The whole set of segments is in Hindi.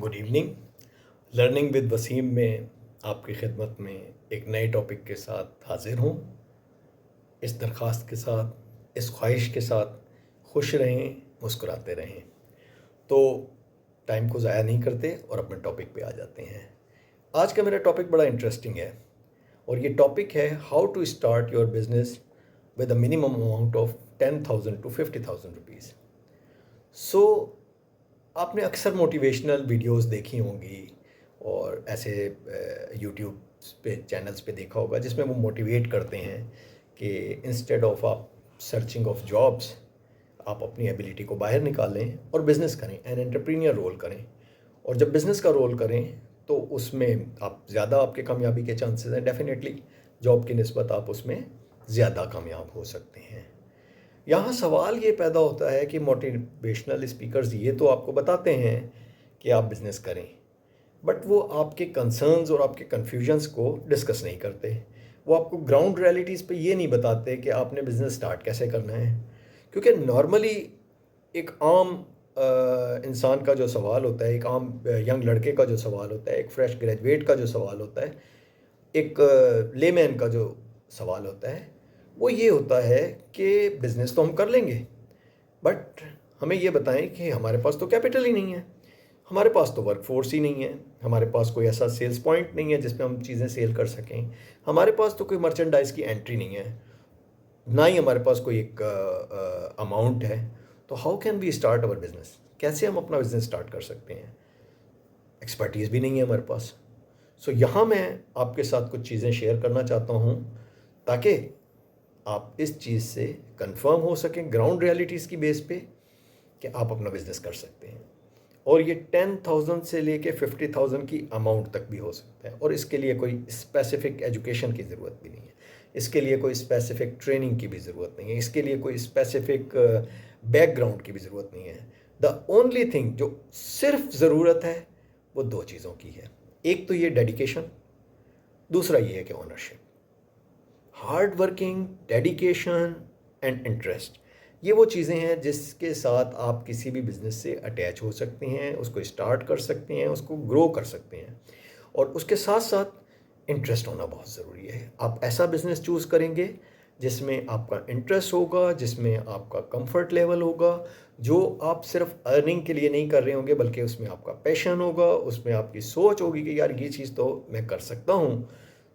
Good evening. Learning with Waseem में आपकी खिदमत में एक नए टॉपिक के साथ हाजिर हूँ। इस दरख्वास्त के साथ, इस ख्वाहिश के साथ, खुश रहें, मुस्कुराते रहें। तो टाइम को ज़ाया नहीं करते और अपने टॉपिक पे आ जाते हैं। आज का मेरा टॉपिक बड़ा इंटरेस्टिंग है और ये टॉपिक है how to start your business with a minimum amount of 10,000 to 50,000 rupees. So आपने अक्सर मोटिवेशनल वीडियोस देखी होंगी और ऐसे यूट्यूब पे चैनल्स पे देखा होगा जिसमें वो मोटिवेट करते हैं कि इंस्टेड ऑफ आप सर्चिंग ऑफ जॉब्स, आप अपनी एबिलिटी को बाहर निकालें और बिज़नेस करें, एन एंटरप्रेन्योर रोल करें। और जब बिज़नेस का रोल करें तो उसमें आप ज़्यादा, आपके कामयाबी के चांसेस हैं डेफिनेटली। जॉब की निस्बत आप उसमें ज़्यादा कामयाब हो सकते हैं। यहाँ सवाल ये पैदा होता है कि मोटिवेशनल स्पीकर्स ये तो आपको बताते हैं कि आप बिज़नेस करें, बट वो आपके कंसर्न्स और आपके कन्फ्यूजन्स को डिस्कस नहीं करते। वो आपको ग्राउंड रियलिटीज़ पे ये नहीं बताते कि आपने बिज़नेस स्टार्ट कैसे करना है। क्योंकि नॉर्मली एक आम इंसान का जो सवाल होता है, एक आम यंग लड़के का जो सवाल होता है, एक फ्रेश ग्रेजुएट का जो सवाल होता है, एक लेमैन का जो सवाल होता है, वो ये होता है कि बिज़नेस तो हम कर लेंगे, बट हमें ये बताएं कि हमारे पास तो कैपिटल ही नहीं है, हमारे पास तो वर्क फोर्स ही नहीं है, हमारे पास कोई ऐसा सेल्स पॉइंट नहीं है जिसमें हम चीज़ें सेल कर सकें, हमारे पास तो कोई मर्चेंडाइज़ की एंट्री नहीं है, ना ही हमारे पास कोई एक अमाउंट है। तो how can we start our business? कैसे हम अपना बिज़नेस स्टार्ट कर सकते हैं? एक्सपर्टीज़ भी नहीं है हमारे पास। सो यहाँ मैं आपके साथ कुछ चीज़ें शेयर करना चाहता हूँ ताकि आप इस चीज़ से कंफर्म हो सकें ग्राउंड रियलिटीज़ की बेस पे कि आप अपना बिज़नेस कर सकते हैं। और ये 10,000 से लेके 50,000 की अमाउंट तक भी हो सकता है और इसके लिए कोई स्पेसिफिक एजुकेशन की ज़रूरत भी नहीं है, इसके लिए कोई स्पेसिफिक ट्रेनिंग की भी ज़रूरत नहीं है, इसके लिए कोई स्पेसिफिक बैकग्राउंड की भी ज़रूरत नहीं है। द ओनली थिंग जो सिर्फ ज़रूरत है वो दो चीज़ों की है। एक तो ये डेडिकेशन, दूसरा ये है कि ownership. Hard working, dedication and interest, ये वो चीज़ें हैं जिसके साथ आप किसी भी बिज़नेस से अटैच हो सकते हैं, उसको स्टार्ट कर सकते हैं, उसको ग्रो कर सकते हैं। और उसके साथ साथ इंटरेस्ट होना बहुत ज़रूरी है। आप ऐसा बिज़नेस चूज़ करेंगे जिसमें आपका इंटरेस्ट होगा, जिसमें आपका कंफर्ट लेवल होगा, जो आप सिर्फ अर्निंग के लिए नहीं कर रहे होंगे बल्कि उसमें आपका पैशन होगा, उसमें आपकी सोच होगी कि यार ये चीज़ तो मैं कर सकता हूँ,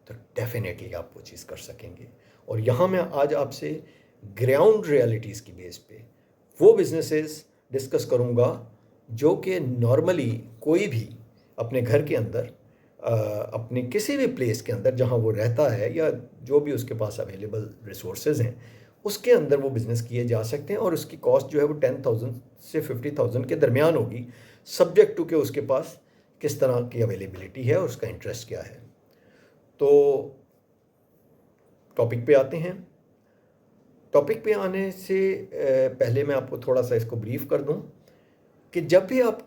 तो डेफिनेटली आप वो चीज़ कर सकेंगे। और यहाँ मैं आज आपसे ग्राउंड रियलिटीज़ की बेस पे वो बिजनेसेस डिस्कस करूँगा जो कि नॉर्मली कोई भी अपने घर के अंदर, अपने किसी भी प्लेस के अंदर जहाँ वो रहता है या जो भी उसके पास अवेलेबल रिसोर्सेज हैं उसके अंदर वो बिज़नेस किए जा सकते हैं। और उसकी कॉस्ट जो है वो 10,000 से 50,000 के दरमियान होगी, सब्जेक्ट टू के उसके पास किस तरह की अवेलेबिलिटी है और उसका इंटरेस्ट क्या है। तो टॉपिक पे आते हैं। टॉपिक पे आने से पहले मैं आपको थोड़ा सा इसको ब्रीफ कर दूं कि जब भी आप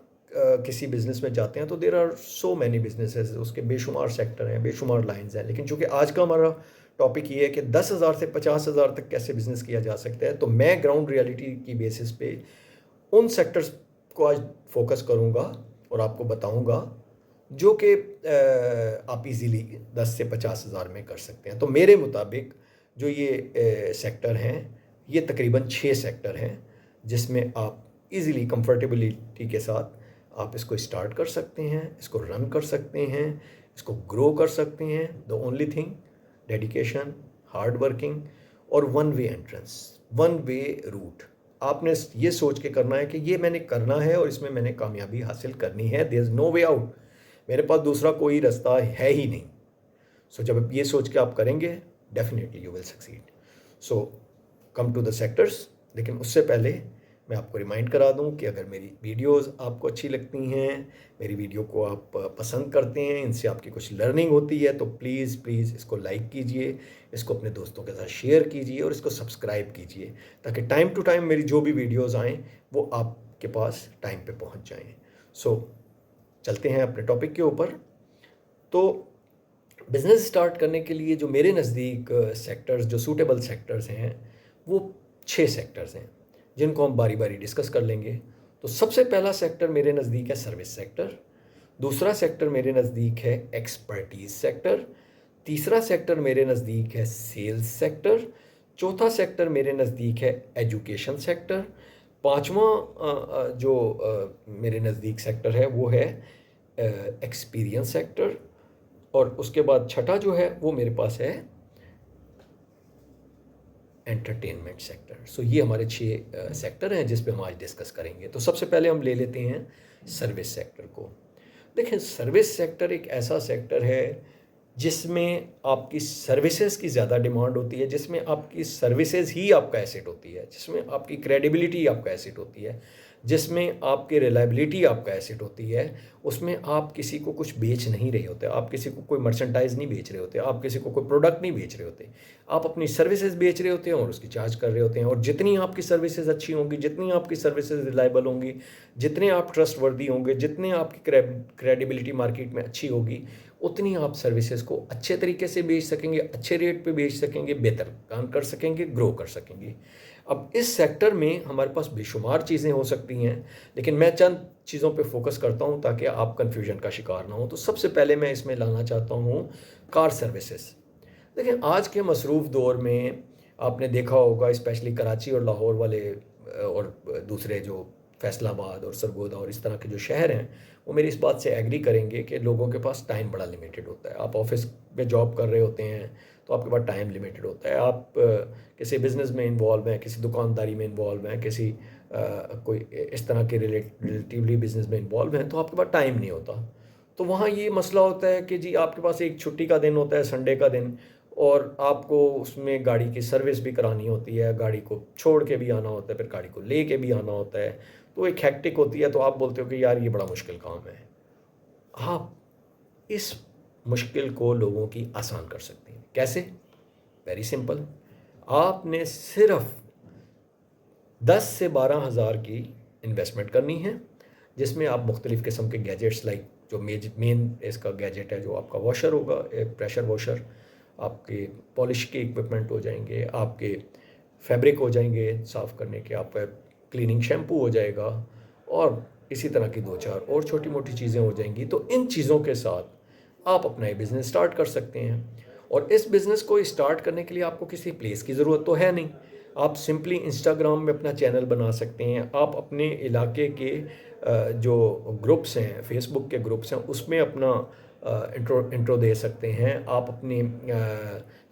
किसी बिज़नेस में जाते हैं तो there are so many businesses, उसके बेशुमार सेक्टर हैं, बेशुमार लाइंस हैं। लेकिन चूँकि आज का हमारा टॉपिक ये है कि 10,000 से 50,000 तक कैसे बिज़नेस किया जा सकता है, तो मैं ग्राउंड रियलिटी की बेसिस पे उन सेक्टर्स को आज फोकस करूँगा और आपको बताऊँगा जो कि आप इजीली 10 से 50,000 में कर सकते हैं। तो मेरे मुताबिक जो ये सेक्टर हैं, ये तकरीबन 6 सेक्टर हैं जिसमें आप इजीली कंफर्टेबिलिटी के साथ आप इसको स्टार्ट कर सकते हैं, इसको रन कर सकते हैं, इसको ग्रो कर सकते हैं। The only thing dedication, hard working और one way entrance, one way route. आपने ये सोच के करना है कि ये मैंने करना है और इसमें मैंने कामयाबी हासिल करनी है। There is no way out, मेरे पास दूसरा कोई रास्ता है ही नहीं। सो जब ये सोच के आप करेंगे definitely you will succeed. So come to the sectors. लेकिन उससे पहले मैं आपको रिमाइंड करा दूं कि अगर मेरी वीडियोस आपको अच्छी लगती हैं, मेरी वीडियो को आप पसंद करते हैं, इनसे आपकी कुछ लर्निंग होती है, तो प्लीज़ प्लीज़ इसको लाइक कीजिए, इसको अपने दोस्तों के साथ शेयर कीजिए और इसको सब्सक्राइब कीजिए ताकि टाइम टू टाइम मेरी जो भी वीडियोज़ आएँ वो आपके पास टाइम पे पहुंच जाएँ। सो चलते हैं अपने टॉपिक के ऊपर। तो बिज़नेस स्टार्ट करने के लिए जो मेरे नज़दीक सेक्टर्स, जो सूटेबल सेक्टर्स हैं, वो 6 सेक्टर्स हैं जिनको हम बारी बारी डिस्कस कर लेंगे। तो सबसे पहला सेक्टर मेरे नज़दीक है सर्विस सेक्टर। दूसरा सेक्टर मेरे नज़दीक है एक्सपर्टीज़ सेक्टर, तीसरा सेक्टर मेरे नज़दीक है सेल्स सेक्टर, चौथा सेक्टर मेरे नज़दीक है एजुकेशन सेक्टर, पांचवा जो मेरे नज़दीक सेक्टर है वो है एक्सपीरियंस सेक्टर, और उसके बाद छठा जो है वो मेरे पास है एंटरटेनमेंट सेक्टर। सो ये हमारे 6 सेक्टर हैं जिस पे हम आज डिस्कस करेंगे। तो सबसे पहले हम ले लेते हैं सर्विस सेक्टर को। देखें, सर्विस सेक्टर एक ऐसा सेक्टर है जिसमें आपकी सर्विसेज की ज़्यादा डिमांड होती है, जिसमें आपकी सर्विसेज ही आपका एसेट होती है, जिसमें आपकी क्रेडिबिलिटी आपका एसेट होती है, जिसमें आपकी रिलायबिलिटी आपका एसेट होती है। उसमें आप किसी को कुछ बेच नहीं रहे होते, आप किसी को कोई मर्चेंटाइज नहीं बेच रहे होते, आप किसी को कोई प्रोडक्ट नहीं बेच रहे होते, आप अपनी सर्विसेज बेच रहे होते हैं और उसकी चार्ज कर रहे होते हैं। और जितनी आपकी सर्विसेज अच्छी होंगी, जितनी आपकी सर्विसेज रिलायबल होंगी, जितने आप ट्रस्टवर्दी होंगे, जितने आपकी क्रेडिबिलिटी मार्केट में अच्छी होगी, उतनी आप सर्विसेज को अच्छे तरीके से बेच सकेंगे, अच्छे रेट पे बेच सकेंगे, बेहतर काम कर सकेंगे, ग्रो कर सकेंगे। अब इस सेक्टर में हमारे पास बेशुमार चीज़ें हो सकती हैं, लेकिन मैं चंद चीज़ों पे फोकस करता हूं ताकि आप कन्फ्यूजन का शिकार ना हो। तो सबसे पहले मैं इसमें लाना चाहता हूं कार सर्विसेज। देखिए, आज के मसरूफ़ दौर में आपने देखा होगा, स्पेशली कराची और लाहौर वाले और दूसरे जो फैसलाबाद और सरगोदा और इस तरह के जो शहर हैं, वो मेरी इस बात से एग्री करेंगे कि लोगों के पास टाइम बड़ा लिमिटेड होता है। आप ऑफिस में जॉब कर रहे होते हैं तो आपके पास टाइम लिमिटेड होता है। आप किसी बिज़नेस में इन्वॉल्व हैं, किसी दुकानदारी में इन्वॉल्व हैं, किसी कोई इस तरह के रिलेटिवली बिज़नेस में इन्वॉल्व हैं, तो आपके पास टाइम नहीं होता। तो वहाँ ये मसला होता है कि जी आपके पास एक छुट्टी का दिन होता है, संडे का दिन, और आपको उसमें गाड़ी की सर्विस भी करानी होती है, गाड़ी को छोड़ के भी आना होता है, फिर गाड़ी को ले के भी आना होता है। तो एक हेक्टिक होती है। तो आप बोलते हो कि यार ये बड़ा मुश्किल काम है। आप इस मुश्किल को लोगों की आसान कर सकते हैं। कैसे? Very simple. आपने सिर्फ 10 से 12 हज़ार की इन्वेस्टमेंट करनी है, जिसमें आप मुख्तलिफ़ किस्म के गैजेट्स, लाइक जो मेन इसका गैजेट है जो आपका वॉशर होगा, प्रेशर वॉशर, आपके पॉलिश के इक्विपमेंट हो जाएंगे, आपके फैब्रिक हो जाएंगे साफ़ करने के, आपका क्लीनिंग शैम्पू हो जाएगा, और इसी तरह की 2-4 और छोटी मोटी चीज़ें हो जाएंगी। तो इन चीज़ों के साथ आप अपना ये बिज़नेस स्टार्ट कर सकते हैं। और इस बिज़नेस को स्टार्ट करने के लिए आपको किसी प्लेस की ज़रूरत तो है नहीं। आप सिंपली इंस्टाग्राम में अपना चैनल बना सकते हैं। आप अपने इलाके के जो ग्रुप्स हैं, फेसबुक के ग्रुप्स हैं, उसमें अपना इंट्रो दे सकते हैं। आप अपने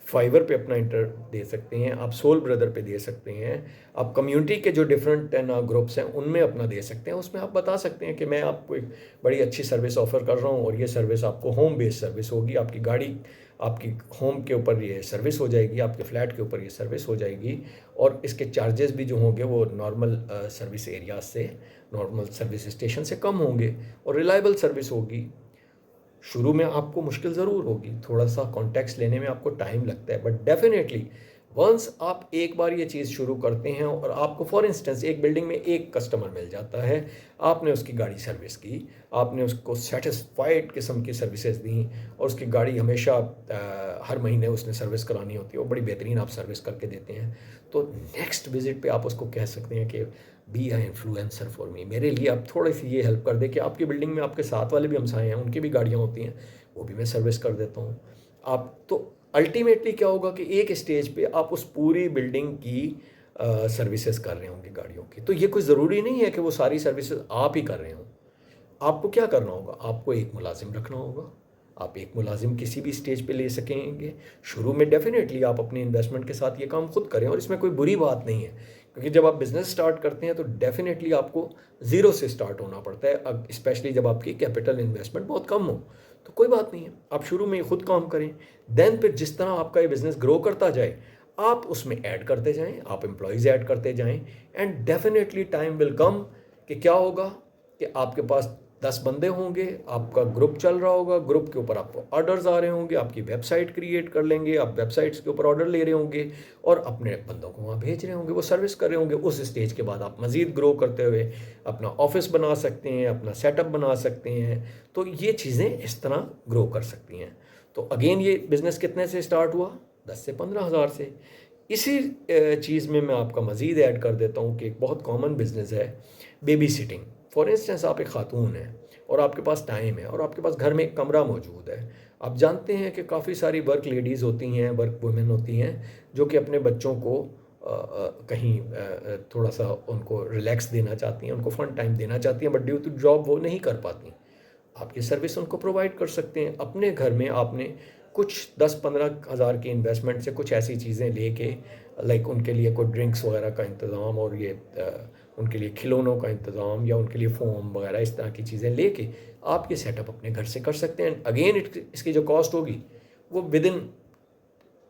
फाइवर पे अपना इंटर दे सकते हैं, आप सोल ब्रदर पे दे सकते हैं, आप कम्युनिटी के जो डिफरेंट ग्रुप्स हैं उनमें अपना दे सकते हैं। उसमें आप बता सकते हैं कि मैं आपको एक बड़ी अच्छी सर्विस ऑफ़र कर रहा हूँ, और ये सर्विस आपको होम बेस्ड सर्विस होगी। आपकी गाड़ी, आपकी होम के ऊपर ये सर्विस हो जाएगी, आपके फ्लैट के ऊपर ये सर्विस हो जाएगी, और इसके चार्जेस भी जो होंगे वो नॉर्मल सर्विस एरियाज से, नॉर्मल सर्विस स्टेशन से कम होंगे, और रिलायबल सर्विस होगी। शुरू में आपको मुश्किल ज़रूर होगी, थोड़ा सा कॉन्टेक्स्ट लेने में आपको टाइम लगता है, बट डेफिनेटली वंस आप एक बार ये चीज़ शुरू करते हैं और आपको फॉर इंस्टेंस एक बिल्डिंग में एक कस्टमर मिल जाता है, आपने उसकी गाड़ी सर्विस की, आपने उसको सेटिस्फाइड किस्म की सर्विसेज दी, और उसकी गाड़ी हमेशा हर महीने उसने सर्विस करानी होती है, और बड़ी बेहतरीन आप सर्विस करके देते हैं, तो नेक्स्ट विज़िट पे आप उसको कह सकते हैं कि be I influencer for me, मेरे लिए आप थोड़ी सी ये हेल्प कर दे कि आपकी बिल्डिंग में आपके साथ वाले भी हमसाए हैं, उनकी भी गाड़ियाँ होती हैं, वो भी मैं सर्विस कर देता हूँ। आप तो अल्टीमेटली क्या होगा कि एक स्टेज पे आप उस पूरी बिल्डिंग की सर्विसेज कर रहे होंगे गाड़ियों की। तो ये कोई ज़रूरी नहीं है कि वो सारी सर्विसेज आप ही कर रहे हों। आपको क्या करना होगा? आपको एक मुलाजिम रखना होगा। आप एक मुलाजिम किसी भी स्टेज पे ले सकेंगे। शुरू में डेफिनेटली आप अपनी इन्वेस्टमेंट के साथ ये काम खुद करें, और इसमें कोई बुरी बात नहीं है, क्योंकि जब आप बिज़नेस स्टार्ट करते हैं तो डेफिनेटली आपको ज़ीरो से स्टार्ट होना पड़ता है। अब स्पेशली जब आपकी कैपिटल इन्वेस्टमेंट बहुत कम हो, तो कोई बात नहीं है, आप शुरू में खुद काम करें। देन फिर जिस तरह आपका ये बिज़नेस ग्रो करता जाए, आप उसमें ऐड करते जाएं, आप एम्प्लॉयज़ ऐड करते जाएं, and definitely time will come कि क्या होगा कि आपके पास 10 बंदे होंगे, आपका ग्रुप चल रहा होगा, ग्रुप के ऊपर आपको ऑर्डर्स आ रहे होंगे, आपकी वेबसाइट क्रिएट कर लेंगे, आप वेबसाइट्स के ऊपर ऑर्डर ले रहे होंगे, और अपने बंदों को वहाँ भेज रहे होंगे, वो सर्विस कर रहे होंगे। उस स्टेज के बाद आप मज़ीद ग्रो करते हुए अपना ऑफिस बना सकते हैं, अपना सेटअप बना सकते हैं। तो ये चीज़ें इस तरह ग्रो कर सकती हैं। तो अगेन ये बिज़नेस कितने से स्टार्ट हुआ? 10 से 15 हज़ार से। इसी चीज़ में मैं आपका मज़ीद ऐड कर देता हूँ कि एक बहुत कॉमन बिज़नेस है बेबी सिटिंग। फॉर इंस्टेंस आप एक खातून हैं और आपके पास टाइम है और आपके पास घर में एक कमरा मौजूद है। आप जानते हैं कि काफ़ी सारी वर्क लेडीज़ होती हैं, वर्क वुमेन होती हैं, जो कि अपने बच्चों को कहीं थोड़ा सा उनको रिलैक्स देना चाहती हैं, उनको फ़न टाइम देना चाहती हैं, बट ड्यू टू जॉब वो नहीं कर पाती। आप ये सर्विस उनको प्रोवाइड कर सकते हैं। अपने घर में आपने कुछ 10-15 हज़ार की इन्वेस्टमेंट से कुछ ऐसी चीज़ें लेके, लाइक उनके लिए कोई ड्रिंक्स वगैरह का इंतज़ाम और ये उनके लिए खिलौनों का इंतज़ाम या उनके लिए फ़ोम वगैरह इस तरह की चीज़ें लेके आप ये सेटअप अपने घर से कर सकते हैं। अगेन इसकी जो कॉस्ट होगी वो विदिन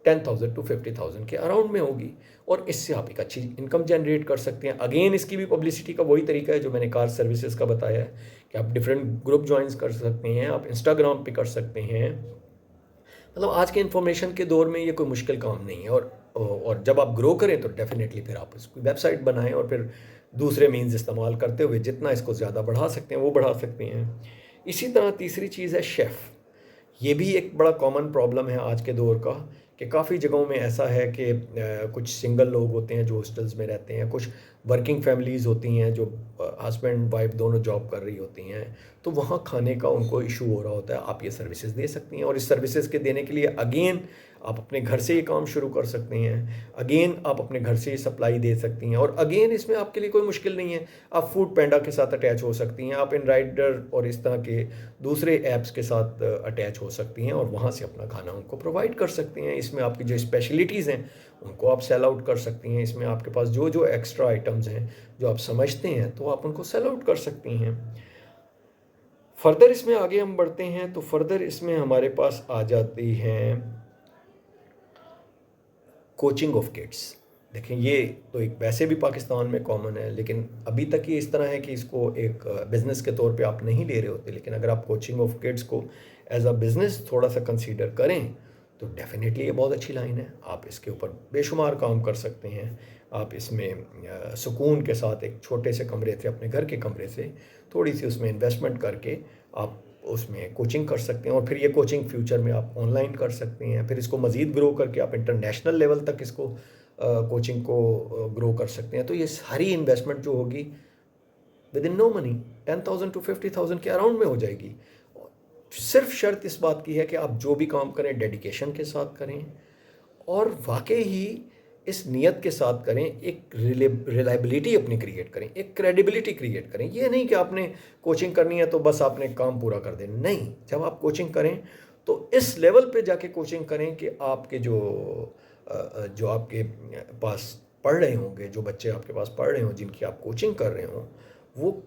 10,000 to 50,000 के अराउंड में होगी और इससे आप एक अच्छी इनकम जनरेट कर सकते हैं। अगेन इसकी भी पब्लिसिटी का वही तरीका है जो मैंने कार सर्विसेज का बताया है कि आप डिफरेंट ग्रुप ज्वाइन कर सकते हैं, आप इंस्टाग्राम पे कर सकते हैं। मतलब आज के इंफॉर्मेशन के दौर में ये कोई मुश्किल काम नहीं है। और जब आप ग्रो करें तो डेफिनेटली फिर आप इसकी वेबसाइट बनाएं और फिर दूसरे मीन्स इस्तेमाल करते हुए जितना इसको ज़्यादा बढ़ा सकते हैं वो बढ़ा सकते हैं। इसी तरह तीसरी चीज़ है शेफ़। ये भी एक बड़ा कॉमन प्रॉब्लम है आज के दौर का कि काफ़ी जगहों में ऐसा है कि कुछ सिंगल लोग होते हैं जो हॉस्टल्स में रहते हैं, कुछ वर्किंग फैमिलीज़ होती हैं जो हस्बैंड वाइफ दोनों जॉब कर रही होती हैं, तो वहाँ खाने का उनको इशू हो रहा होता है। आप ये सर्विसेज दे सकती हैं और इस सर्विसेज के देने के लिए अगेन आप अपने घर से ये काम शुरू कर सकते हैं। अगेन आप अपने घर से ही सप्लाई दे सकती हैं और अगेन इसमें आपके लिए कोई मुश्किल नहीं है। आप फूड पैंडा के साथ अटैच हो सकती हैं, आप इन राइडर और इस तरह के दूसरे ऐप्स के साथ अटैच हो सकती हैं और वहाँ से अपना खाना उनको प्रोवाइड कर सकती हैं। इसमें आपकी जो स्पेशलिटीज़ हैं उनको आप सेल आउट कर सकती हैं। इसमें आपके पास जो जो एक्स्ट्रा आइटम्स हैं जो आप समझते हैं तो आप उनको सेल आउट कर सकती हैं। फर्दर इसमें आगे हम बढ़ते हैं तो फर्दर इसमें हमारे पास आ जाती हैं कोचिंग ऑफ किड्स। देखें ये तो एक वैसे भी पाकिस्तान में कॉमन है, लेकिन अभी तक ये इस तरह है कि इसको एक बिज़नेस के तौर पे आप नहीं ले रहे होते। लेकिन अगर आप कोचिंग ऑफ किड्स को एज अ बिज़नेस थोड़ा सा कंसीडर करें तो डेफिनेटली ये बहुत अच्छी लाइन है। आप इसके ऊपर बेशुमार काम कर सकते हैं। आप इसमें सुकून के साथ एक छोटे से कमरे से, अपने घर के कमरे से थोड़ी सी उसमें इन्वेस्टमेंट करके आप उसमें कोचिंग कर सकते हैं और फिर ये कोचिंग फ्यूचर में आप ऑनलाइन कर सकते हैं। फिर इसको मज़ीद ग्रो करके आप इंटरनेशनल लेवल तक इसको कोचिंग को ग्रो कर सकते हैं। तो ये सारी इन्वेस्टमेंट जो होगी within no money 10,000 to 50,000 के अराउंड में हो जाएगी। सिर्फ शर्त इस बात की है कि आप जो भी काम करें डेडिकेशन के साथ करें और वाकई ही इस नियत के साथ करें, एक रिलायबिलिटी अपनी क्रिएट करें, एक क्रेडिबिलिटी क्रिएट करें। ये नहीं कि आपने कोचिंग करनी है तो बस आपने काम पूरा कर देना, नहीं। जब आप कोचिंग करें तो इस लेवल पे जाके कोचिंग करें कि आपके जो आपके पास पढ़ रहे होंगे, जो बच्चे आपके पास पढ़ रहे हों, जिनकी आप कोचिंग कर रहे हों, वो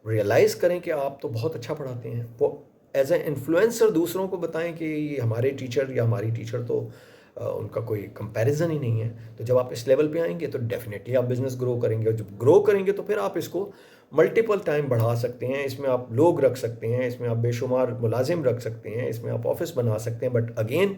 रियलाइज़ करें कि आप तो बहुत अच्छा पढ़ाते हैं। वो एज ए इन्फ्लुएंसर दूसरों को बताएं कि ये हमारे टीचर या हमारी टीचर तो उनका कोई कंपैरिजन ही नहीं है। तो जब आप इस लेवल पे आएंगे तो डेफिनेटली आप बिज़नेस ग्रो करेंगे और जब ग्रो करेंगे तो फिर आप इसको मल्टीपल टाइम बढ़ा सकते हैं। इसमें आप लोग रख सकते हैं, इसमें आप बेशुमार मुलाजिम रख सकते हैं, इसमें आप ऑफिस बना सकते हैं। बट अगेन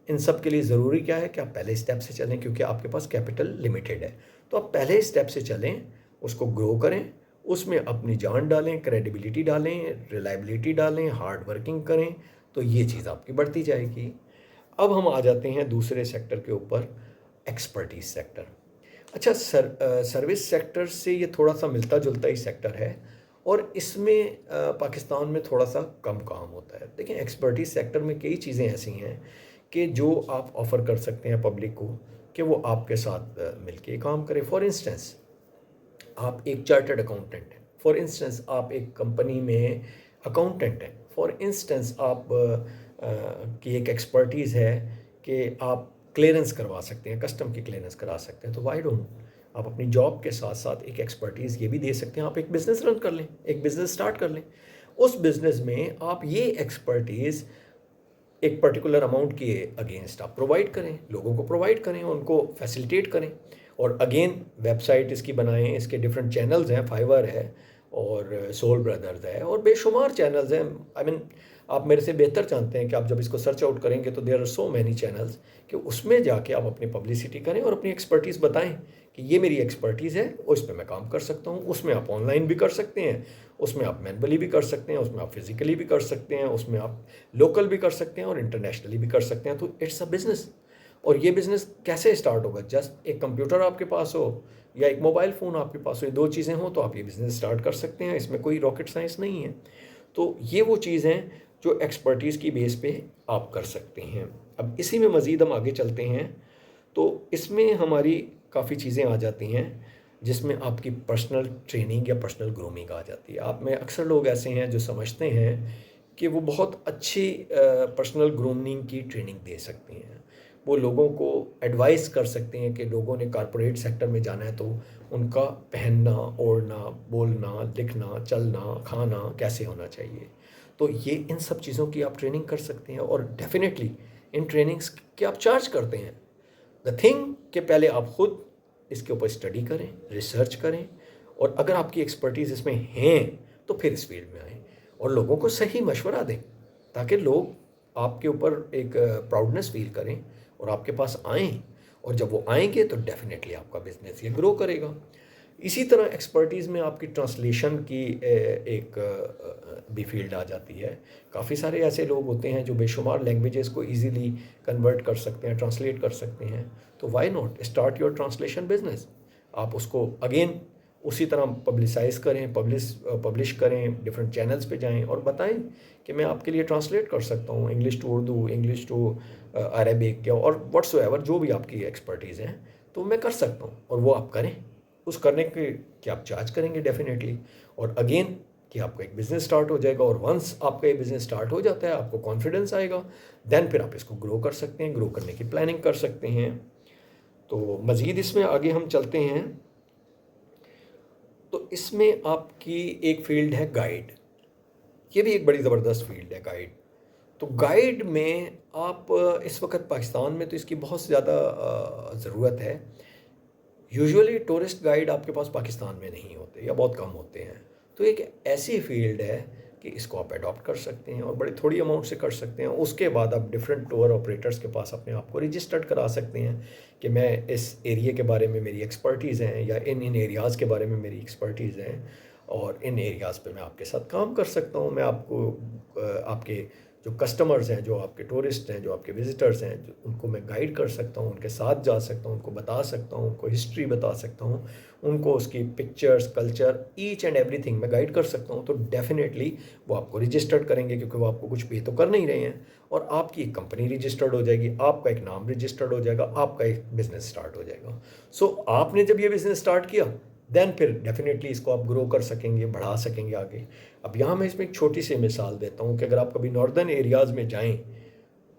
इन सब के लिए ज़रूरी क्या है कि आप पहले स्टेप से चलें, क्योंकि आपके पास कैपिटल लिमिटेड है। तो आप पहले स्टेप से चलें, उसको ग्रो करें, उसमें अपनी जान डालें, क्रेडिबिलिटी डालें, रिलायबिलिटी डालें, हार्ड वर्किंग करें, तो ये चीज़ आपकी बढ़ती जाएगी। अब हम आ जाते हैं दूसरे सेक्टर के ऊपर, एक्सपर्टीज सेक्टर। अच्छा, सर्विस सेक्टर से ये थोड़ा सा मिलता जुलता ही सेक्टर है और इसमें पाकिस्तान में थोड़ा सा कम काम होता है। देखिए, एक्सपर्टीज सेक्टर में कई चीज़ें ऐसी हैं कि जो आप ऑफ़र कर सकते हैं पब्लिक को कि वो आपके साथ मिलके काम करें। फॉर इंस्टेंस, आप एक चार्टर्ड अकाउंटेंट हैं। फॉर इंस्टेंस, आप एक कंपनी में अकाउंटेंट हैं। फॉर इंस्टेंस, आप की एक एक्सपर्टीज़ है कि आप क्लियरेंस करवा सकते हैं, कस्टम की क्लियरेंस करा सकते हैं। तो वाई डोंट आप अपनी जॉब के साथ साथ एक एक्सपर्टीज़ ये भी दे सकते हैं। आप एक बिज़नेस रन कर लें, एक बिज़नेस स्टार्ट कर लें। उस बिज़नेस में आप ये एक्सपर्टीज़ एक पर्टिकुलर अमाउंट के अगेंस्ट आप प्रोवाइड करें, लोगों को प्रोवाइड करें, उनको फैसिलिटेट करें। और अगेन वेबसाइट इसकी बनाएं, इसके डिफरेंट चैनल्स हैं, फाइवर है और सोल ब्रदर्स है और बेशुमार चैनल्स हैं। आई मीन, आप मेरे से बेहतर जानते हैं कि आप जब इसको सर्च आउट करेंगे तो there are so many channels कि उसमें जाके आप अपनी पब्लिसिटी करें और अपनी एक्सपर्टीज़ बताएं कि ये मेरी एक्सपर्टीज़ है और इस पर मैं काम कर सकता हूँ। उसमें आप ऑनलाइन भी कर सकते हैं, उसमें आप मैनुअली भी कर सकते हैं, उसमें आप फिज़िकली भी कर सकते हैं, उसमें आप लोकल भी कर सकते हैं और इंटरनेशनली भी कर सकते हैं। तो इट्स अ बिज़नेस। और ये बिज़नेस कैसे स्टार्ट होगा? जस्ट एक कंप्यूटर आपके पास हो या एक मोबाइल फ़ोन आपके पास हो, ये 2 चीज़ें हों तो आप ये बिज़नेस स्टार्ट कर सकते हैं, इसमें कोई रॉकेट साइंस नहीं है। तो ये वो चीज़ हैं जो एक्सपर्टीज़ की बेस पे आप कर सकते हैं। अब इसी में मज़ीद हम आगे चलते हैं, तो इसमें हमारी काफ़ी चीज़ें आ जाती हैं, जिसमें आपकी पर्सनल ट्रेनिंग या पर्सनल ग्रूमिंग आ जाती है। आप में अक्सर लोग ऐसे हैं जो समझते हैं कि वो बहुत अच्छी पर्सनल ग्रूमिंग की ट्रेनिंग दे सकते हैं। वो लोगों को एडवाइस कर सकते हैं कि लोगों ने कॉर्पोरेट सेक्टर में जाना है तो उनका पहनना, ओढ़ना, बोलना, लिखना, चलना, खाना कैसे होना चाहिए। तो ये इन सब चीज़ों की आप ट्रेनिंग कर सकते हैं और डेफ़िनेटली इन ट्रेनिंग्स के आप चार्ज करते हैं। द थिंग कि पहले आप खुद इसके ऊपर स्टडी करें, रिसर्च करें और अगर आपकी एक्सपर्टीज़ इसमें हैं तो फिर इस फील्ड में आएँ और लोगों को सही मशवरा दें, ताकि लोग आपके ऊपर एक प्राउडनेस फ़ील करें और आपके पास आएँ, और जब वो आएँगे तो डेफ़िनेटली आपका बिज़नेस ये ग्रो करेगा। इसी तरह एक्सपर्टीज़ में आपकी ट्रांसलेशन की एक भी फील्ड आ जाती है। काफ़ी सारे ऐसे लोग होते हैं जो बेशुमार लैंग्वेजेस को ईज़िली कन्वर्ट कर सकते हैं, ट्रांसलेट कर सकते हैं। तो why not start your translation business. आप उसको अगेन उसी तरह पब्लिसाइज़ करें, पब्लिश करें, डिफरेंट चैनल्स पे जाएँ और बताएँ कि मैं आपके लिए ट्रांसलेट कर सकता हूँ English to Urdu, English to Arabic या और व्हाट्सोएवर जो भी आपकी एक्सपर्टीज़ हैं, तो मैं कर सकता हूँ और वो आप करें। उस करने के आप चार्ज करेंगे डेफ़िनेटली, और अगेन कि आपका एक बिज़नेस स्टार्ट हो जाएगा, और वंस आपका ये बिज़नेस स्टार्ट हो जाता है, आपको कॉन्फिडेंस आएगा, देन फिर आप इसको ग्रो कर सकते हैं, ग्रो करने की प्लानिंग कर सकते हैं। तो मज़ीद इसमें आगे हम चलते हैं, तो इसमें आपकी एक फ़ील्ड है गाइड। ये भी एक बड़ी ज़बरदस्त फ़ील्ड है गाइड। तो गाइड में आप इस वक्त पाकिस्तान में तो इसकी बहुत ज़्यादा ज़रूरत है। यूजुअली टूरिस्ट गाइड आपके पास पाकिस्तान में नहीं होते या बहुत कम होते हैं। तो एक ऐसी फील्ड है कि इसको आप अडॉप्ट कर सकते हैं और बड़ी थोड़ी अमाउंट से कर सकते हैं। उसके बाद आप डिफरेंट टूर ऑपरेटर्स के पास अपने आप को रजिस्टर्ड करा सकते हैं कि मैं इस एरिया के बारे में मेरी एक्सपर्टीज़ हैं या इन इन एरियाज़ के बारे में मेरी एक्सपर्टीज़ हैं और इन एरियाज़ पे मैं आपके साथ काम कर सकता हूँ। मैं आपको आपके जो कस्टमर्स हैं, जो आपके टूरिस्ट हैं, जो आपके विज़िटर्स हैं, उनको मैं गाइड कर सकता हूँ, उनके साथ जा सकता हूँ, उनको बता सकता हूँ, उनको हिस्ट्री बता सकता हूँ, उनको उसकी pictures, culture, each and everything मैं गाइड कर सकता हूँ। तो डेफ़िनेटली वो आपको रजिस्टर्ड करेंगे, क्योंकि वो आपको कुछ पे तो कर नहीं रहे हैं, और आपकी एक कंपनी रजिस्टर्ड हो जाएगी, आपका एक नाम रजिस्टर्ड हो जाएगा, आपका एक बिज़नेस स्टार्ट हो जाएगा। सो आपने जब ये बिज़नेस स्टार्ट किया, देन फिर डेफ़िनेटली इसको आप ग्रो कर सकेंगे, बढ़ा सकेंगे आगे। अब यहाँ मैं इसमें एक छोटी सी मिसाल देता हूँ कि अगर आप कभी नॉर्दर्न एरियाज़ में जाएँ,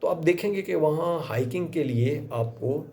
तो आप देखेंगे कि वहाँ हाइकिंग के लिए आपको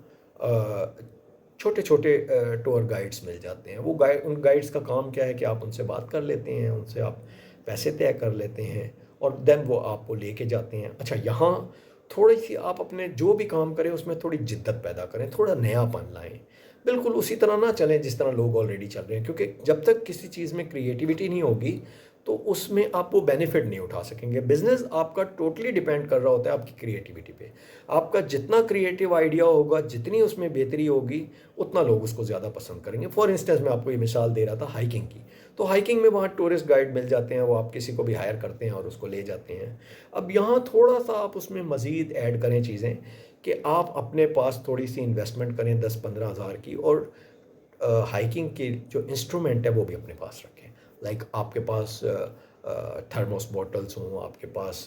छोटे छोटे टूर गाइड्स मिल जाते हैं। वो उन गाइड्स का काम क्या है कि आप उनसे बात कर लेते हैं, उनसे आप पैसे तय कर लेते हैं और देन वो आपको लेके जाते हैं। अच्छा, यहाँ थोड़ी सी आप अपने जो भी काम करें उसमें थोड़ी जिद्दत पैदा करें, थोड़ा नयापन लाएं। बिल्कुल उसी तरह ना चलें जिस तरह लोग ऑलरेडी चल रहे हैं, क्योंकि जब तक किसी चीज़ में क्रिएटिविटी नहीं होगी तो उसमें आप वो बेनिफिट नहीं उठा सकेंगे। बिज़नेस आपका टोटली डिपेंड कर रहा होता है आपकी क्रिएटिविटी पे। आपका जितना क्रिएटिव आइडिया होगा, जितनी उसमें बेहतरी होगी, उतना लोग उसको ज़्यादा पसंद करेंगे। फॉर इंस्टेंस मैं आपको ये मिसाल दे रहा था हाइकिंग की। तो हाइकिंग में वहाँ टूरिस्ट गाइड मिल जाते हैं, वो आप किसी को भी हायर करते हैं और उसको ले जाते हैं। अब यहाँ थोड़ा-सा आप उसमें मज़ीद ऐड करें चीज़ें कि आप अपने पास थोड़ी-सी इन्वेस्टमेंट करें 10-15 हज़ार की, और हाइकिंग के जो इंस्ट्रूमेंट है वो भी अपने पास रखें। लाइक आपके पास थर्मोस बॉटल्स हों, आपके पास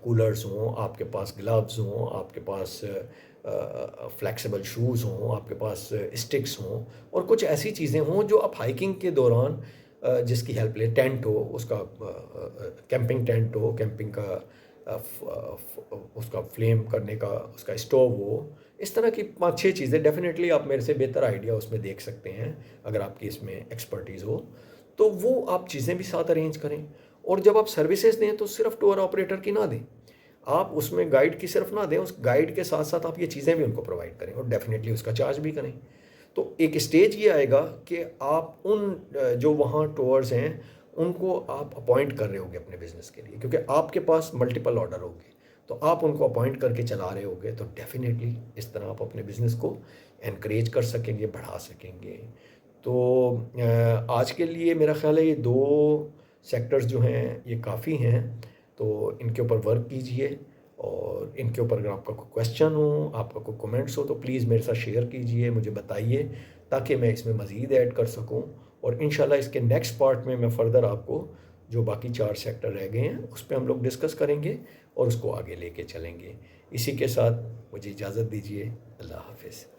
कूलर्स हों, आपके पास ग्लव्स हों, आपके पास फ्लेक्सिबल शूज़ हों, आपके पास स्टिक्स हों, और कुछ ऐसी चीज़ें हों जो आप हाइकिंग के दौरान जिसकी हेल्प लें। टेंट हो, उसका कैंपिंग टेंट हो, कैंपिंग का उसका फ्लेम करने का उसका स्टोव हो। इस तरह की 5-6 चीज़ें डेफ़िनेटली आप मेरे से बेहतर आइडिया उसमें देख सकते हैं, अगर आपकी इसमें एक्सपर्टीज़ हो। तो वो आप चीज़ें भी साथ अरेंज करें, और जब आप सर्विसेज दें तो सिर्फ टूर ऑपरेटर की ना दें, आप उसमें गाइड की सिर्फ ना दें, उस गाइड के साथ साथ आप ये चीज़ें भी उनको प्रोवाइड करें और डेफिनेटली उसका चार्ज भी करें। तो एक स्टेज ये आएगा कि आप उन जो वहाँ टूर्स हैं उनको आप अपॉइंट कर रहे होगे अपने बिजनेस के लिए, क्योंकि आपके पास मल्टीपल ऑर्डर होंगे, तो आप उनको अपॉइंट करके चला रहे होगे। तो डेफिनेटली इस तरह आप अपने बिज़नेस को एनकरेज कर सकेंगे, बढ़ा सकेंगे। तो आज के लिए मेरा ख़्याल है ये 2 सेक्टर्स जो हैं ये काफ़ी हैं, तो इनके ऊपर वर्क कीजिए। और इनके ऊपर अगर आपका कोई क्वेश्चन हो, आपका कोई कमेंट्स हो, तो प्लीज़ मेरे साथ शेयर कीजिए, मुझे बताइए, ताकि मैं इसमें मज़ीद ऐड कर सकूं। और इंशाल्लाह इसके नेक्स्ट पार्ट में मैं फ़र्दर आपको जो बाकी 4 सेक्टर रह गए हैं उस पे हम लोग डिस्कस करेंगे और उसको आगे लेके चलेंगे। इसी के साथ मुझे इजाज़त दीजिए। अल्लाह हाफ़िज़।